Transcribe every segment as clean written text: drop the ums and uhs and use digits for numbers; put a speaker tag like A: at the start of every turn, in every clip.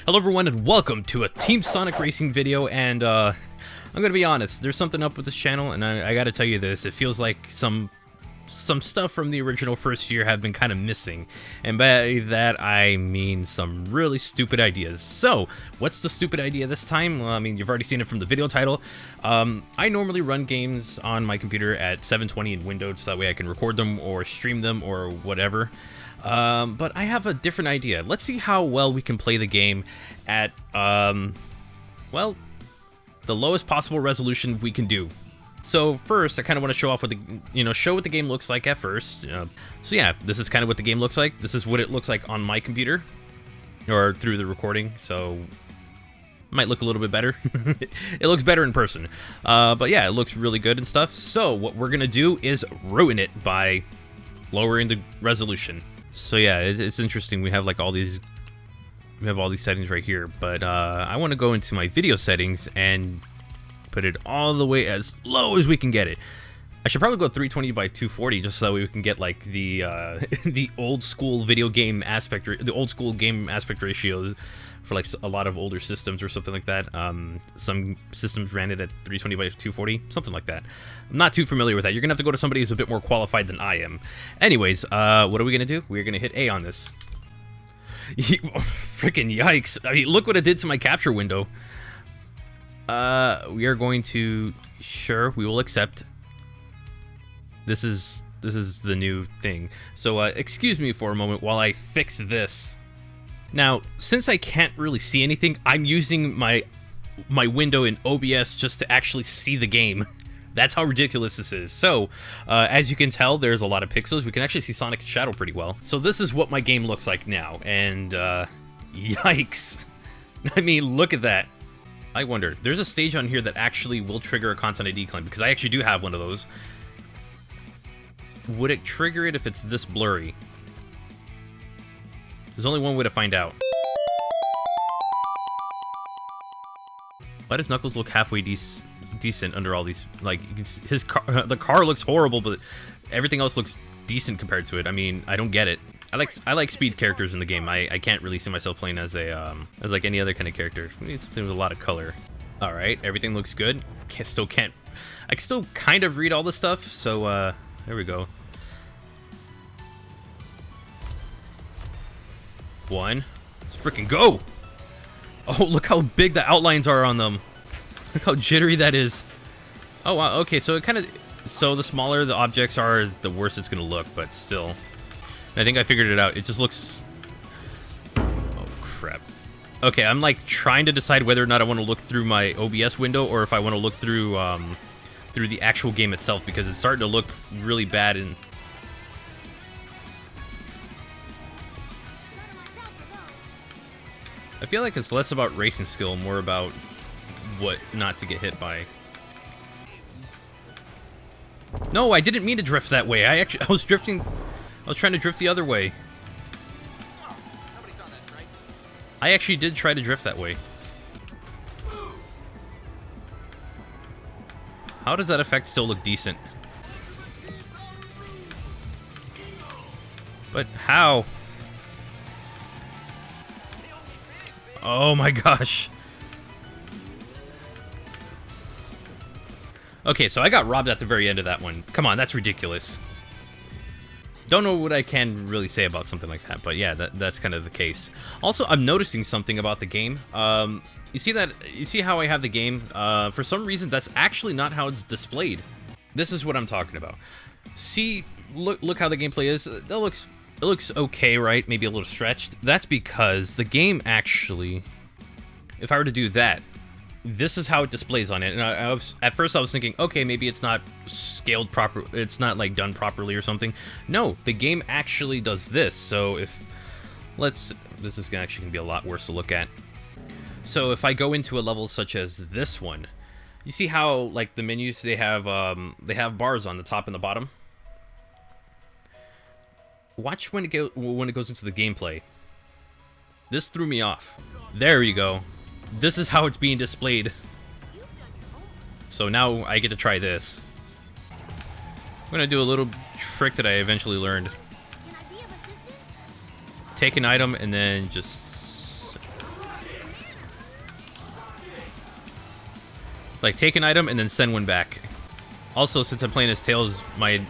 A: Hello everyone and welcome to a Team Sonic Racing video, and I'm gonna be honest, there's something up with this channel, and I gotta tell you this, it feels like some stuff from the original first year have been kind of missing, and by that I mean some really stupid ideas. So, what's the stupid idea this time? Well, I mean, you've already seen it from the video title. I normally run games on my computer at 720 in Windows, so that way I can record them or stream them or whatever. But I have a different idea. Let's see how well we can play the game at, well, the lowest possible resolution we can do. So first, I kind of want to show off what the, show what the game looks like at first. So yeah, this is kind of what the game looks like. This is what it looks like on my computer, or through the recording. So it might look a little bit better. It looks better in person. But yeah, it looks really good and stuff. So what we're gonna do is ruin it by lowering the resolution. So yeah, it's interesting. We have like all these settings right here, but I want to go into my video settings and put it all the way as low as we can get it. I should probably go 320 by 240 just so we can get like the the old school game aspect ratios for like a lot of older systems or something like that. Some systems ran it at 320 by 240, something like that. I'm not too familiar with that. You're gonna have to go to somebody who's a bit more qualified than I am. Anyways, what are we gonna do? We're gonna hit A on this. Freaking yikes! I mean, look what it did to my capture window. We are going to, sure, we will accept. This is the new thing. So excuse me for a moment while I fix this. Now, since I can't really see anything, I'm using my window in OBS just to actually see the game. That's how ridiculous this is. So, as you can tell, there's a lot of pixels. We can actually see Sonic and Shadow pretty well. So this is what my game looks like now, and yikes. I mean, look at that. I wonder, there's a stage on here that actually will trigger a content ID claim, because I actually do have one of those. Would it trigger it if it's this blurry? There's only one way to find out. Why does Knuckles look halfway decent under all these? Like, you can see his car, the car looks horrible, but everything else looks decent compared to it. I mean, I don't get it. I like speed characters in the game. I can't really see myself playing as a as like any other kind of character. We need something with a lot of color. All right, everything looks good. I can still kind of read all this stuff. So there we go. One. Let's freaking go! Oh, look how big the outlines are on them. Look how jittery that is. Oh wow. Okay, so the smaller the objects are, the worse it's gonna look. But still. I think I figured it out. It just looks... Oh, crap. Okay, I'm like trying to decide whether or not I want to look through my OBS window or if I want to look through through the actual game itself, because it's starting to look really bad. And I feel like it's less about racing skill, more about what not to get hit by. No, I didn't mean to drift that way. I was trying to drift the other way. I actually did try to drift that way. How does that effect still look decent? But how? Oh my gosh. Okay, so I got robbed at the very end of that one. Come on, that's ridiculous. Don't know what I can really say about something like that, but yeah, that's kind of the case. Also, I'm noticing something about the game. You see how I have the game? For some reason, that's actually not how it's displayed. This is what I'm talking about. See, look how the gameplay is. It looks okay, right? Maybe a little stretched. That's because the game actually, if I were to do that, this is how it displays on it. And at first I was thinking, okay, maybe it's not scaled proper, it's not like done properly or something. No, the game actually does this. So if this is actually gonna be a lot worse to look at. So if I go into a level such as this one, you see how like the menus, they have bars on the top and the bottom. Watch when it goes into the gameplay. This threw me off. There you go. This is how it's being displayed. So now I get to try this. I'm gonna do a little trick that I eventually learned. Take an item and then just Like, take an item and then send one back. Also, since I'm playing as Tails, my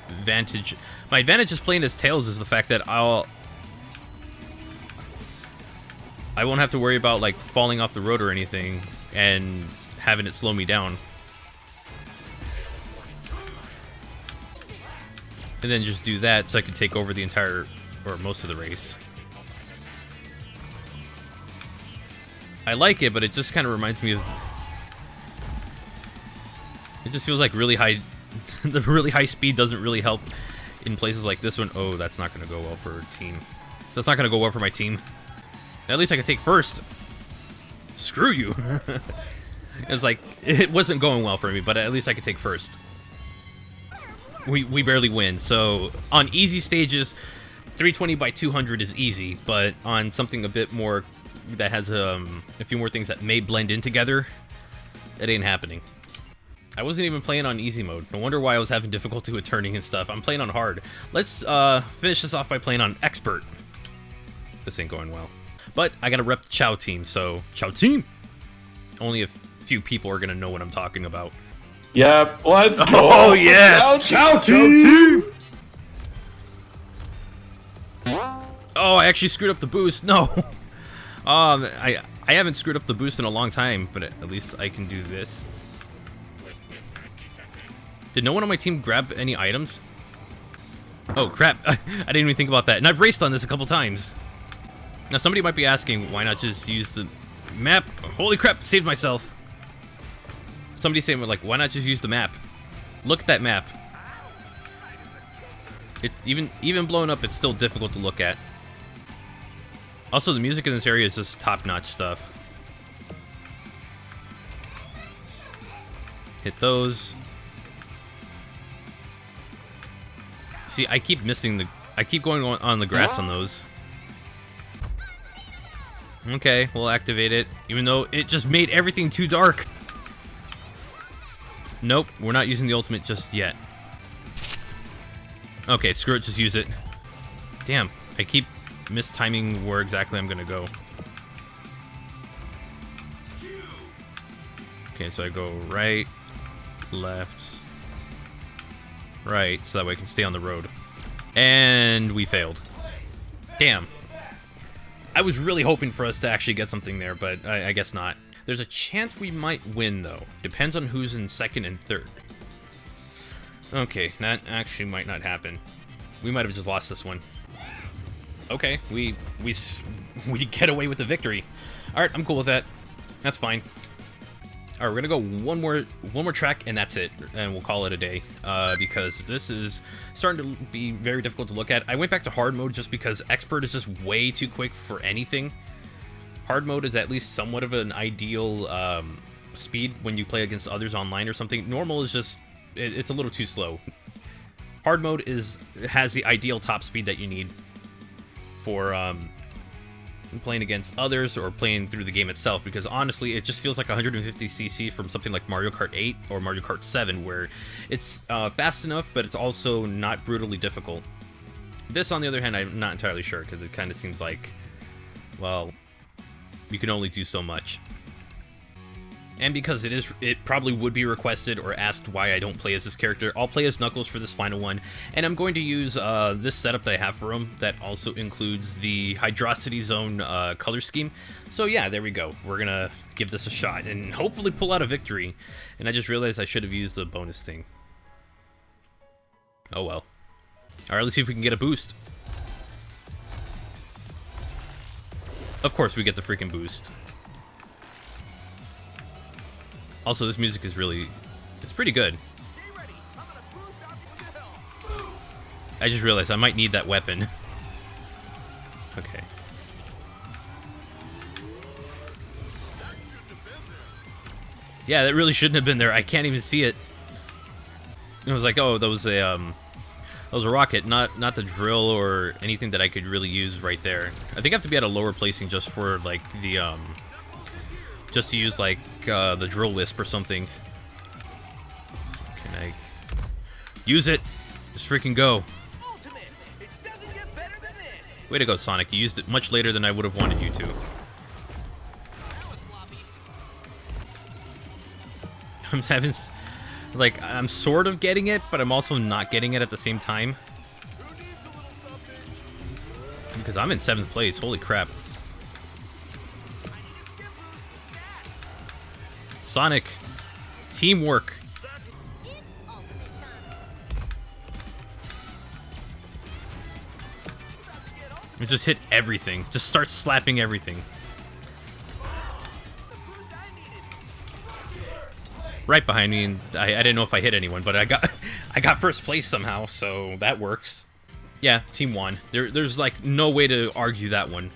A: advantage is playing as Tails is the fact that I won't have to worry about, like, falling off the road or anything and having it slow me down. And then just do that so I can take over the entire, or most of the race. I like it, but it just kind of reminds me of... It just feels like really high... the really high speed doesn't really help in places like this one. Oh, that's not going to go well for a team. That's not going to go well for my team. At least I can take first. Screw you. It's like, it wasn't going well for me, but at least I could take first. We barely win, so on easy stages, 320 by 200 is easy, but on something a bit more that has a few more things that may blend in together, it ain't happening. I wasn't even playing on easy mode. No wonder why I was having difficulty with turning and stuff. I'm playing on hard. Let's finish this off by playing on expert. This ain't going well. But I gotta rep the Chow team, so Chow team! Only a few people are gonna know what I'm talking about.
B: Yep, let's go!
A: Oh yeah!
B: Chow team!
A: Oh, I actually screwed up the boost. No! I haven't screwed up the boost in a long time, but at least I can do this. Did no one on my team grab any items? Oh crap, I didn't even think about that. And I've raced on this a couple times. Now somebody might be asking, why not just use the map? Holy crap, saved myself. Somebody's saying, like, why not just use the map? Look at that map. It's even blown up, it's still difficult to look at. Also, the music in this area is just top-notch stuff. Hit those. See, I keep missing the... I keep going on the grass on those. Okay, we'll activate it, even though it just made everything too dark. Nope, we're not using the ultimate just yet. Okay, screw it, just use it. Damn, I keep mistiming where exactly I'm gonna go. Okay, so I go right, left, right, so that way I can stay on the road. And we failed. Damn. I was really hoping for us to actually get something there, but I guess not. There's a chance we might win, though. Depends on who's in second and third. Okay, that actually might not happen. We might have just lost this one. Okay, we get away with the victory. All right, I'm cool with that. That's fine. All right, we're gonna go one more track, and that's it, and we'll call it a day. Because this is starting to be very difficult to look at. I went back to hard mode just because expert is just way too quick for anything. Hard mode is at least somewhat of an ideal speed when you play against others online or something. Normal is just it's a little too slow. Hard mode has the ideal top speed that you need for playing against others or playing through the game itself, because honestly it just feels like 150cc from something like Mario Kart 8 or Mario Kart 7, where it's fast enough but it's also not brutally difficult. This, on the other hand, I'm not entirely sure, because it kind of seems like, well, you can only do so much. And because it probably would be requested or asked why I don't play as this character, I'll play as Knuckles for this final one, and I'm going to use this setup that I have for him that also includes the Hydrocity Zone color scheme. So yeah, there we go. We're gonna give this a shot and hopefully pull out a victory. And I just realized I should have used the bonus thing. Oh well. Alright, let's see if we can get a boost. Of course we get the freaking boost. Also, this music is really... it's pretty good. I just realized I might need that weapon. Okay. Yeah, that really shouldn't have been there. I can't even see it. It was like, oh, that was a rocket, not the drill or anything that I could really use right there. I think I have to be at a lower placing just for, like, the, just to use, like, the drill wisp or something. Can I use it? Just freaking go. Way to go, Sonic. You used it much later than I would have wanted you to. I'm having, like, I'm sort of getting it, but I'm also not getting it at the same time. Because I'm in 7th place, holy crap. Sonic, teamwork. And just hit everything. Just start slapping everything. Right behind me, and I didn't know if I hit anyone, but I got first place somehow, so that works. Yeah, team won. There's like no way to argue that one.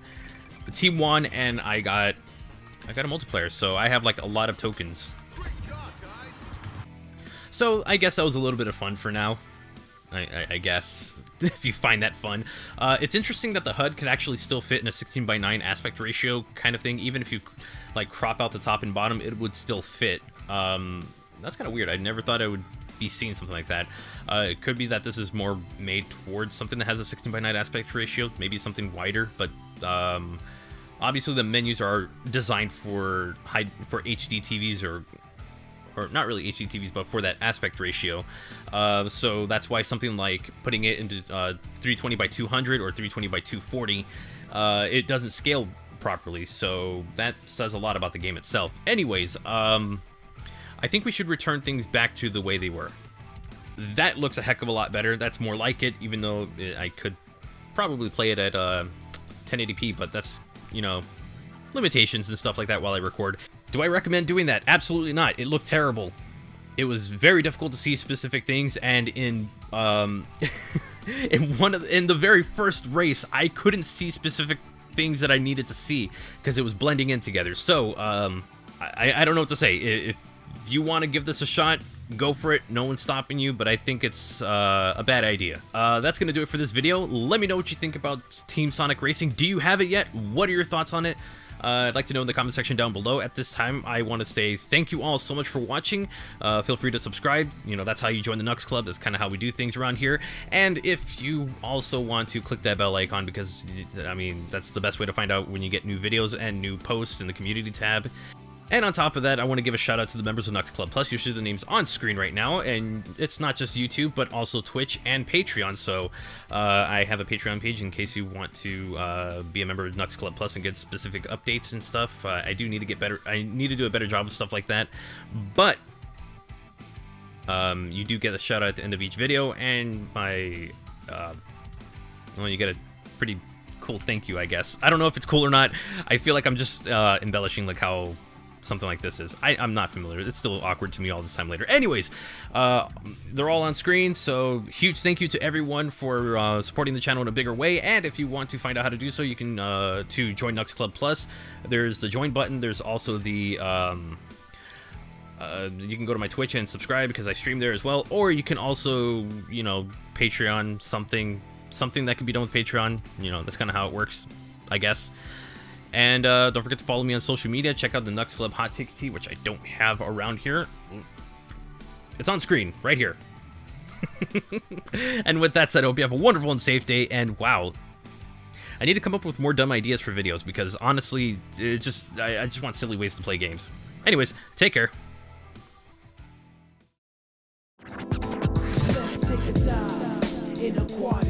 A: The team won, and I got a multiplayer, so I have like a lot of tokens. So I guess that was a little bit of fun for now. I guess, if you find that fun. It's interesting that the HUD could actually still fit in a 16:9 aspect ratio kind of thing. Even if you like crop out the top and bottom, it would still fit. That's kind of weird. I never thought I would be seeing something like that. It could be that this is more made towards something that has a 16:9 aspect ratio, maybe something wider, but obviously the menus are designed for HD TVs, or not really HD TVs, but for that aspect ratio. So that's why something like putting it into 320 by 200 or 320 by 240, it doesn't scale properly. So that says a lot about the game itself. Anyways, I think we should return things back to the way they were. That looks a heck of a lot better. That's more like it, even though I could probably play it at 1080p, but that's, you know, limitations and stuff like that while I record. Do I recommend doing that? Absolutely not. It looked terrible. It was very difficult to see specific things, and in in the very first race, I couldn't see specific things that I needed to see because it was blending in together. So I don't know what to say. If you want to give this a shot, go for it. No one's stopping you, but I think it's a bad idea. That's going to do it for this video. Let me know what you think about Team Sonic Racing. Do you have it yet? What are your thoughts on it? I'd like to know in the comment section down below. At this time, I want to say thank you all so much for watching. Feel free to subscribe. You know, that's how you join the Knux Club. That's kind of how we do things around here. And if you also want to click that bell icon, because, I mean, that's the best way to find out when you get new videos and new posts in the community tab. And on top of that, I want to give a shout out to the members of Knux Club Plus. You see the names on screen right now, and it's not just YouTube, but also Twitch and Patreon. So I have a Patreon page in case you want to be a member of Knux Club Plus and get specific updates and stuff. I do need to get better. I need to do a better job of stuff like that. But you do get a shout out at the end of each video, and my well, you get a pretty cool thank you, I guess. I don't know if it's cool or not. I feel like I'm just embellishing like how something like this is. I'm not familiar. It's still awkward to me all this time later. Anyways, they're all on screen, so huge thank you to everyone for supporting the channel in a bigger way. And if you want to find out how to do so, you can to join Knux Club Plus. There's the join button. There's also the you can go to my Twitch and subscribe because I stream there as well. Or you can also, you know, Patreon something that can be done with Patreon. You know, that's kind of how it works, I guess. And don't forget to follow me on social media. Check out the Knux Club Hot Takes Tea, which I don't have around here. It's on screen, right here. And with that said, I hope you have a wonderful and safe day. And wow, I need to come up with more dumb ideas for videos because honestly, I just want silly ways to play games. Anyways, take care.
C: Let's take a dive in a quiet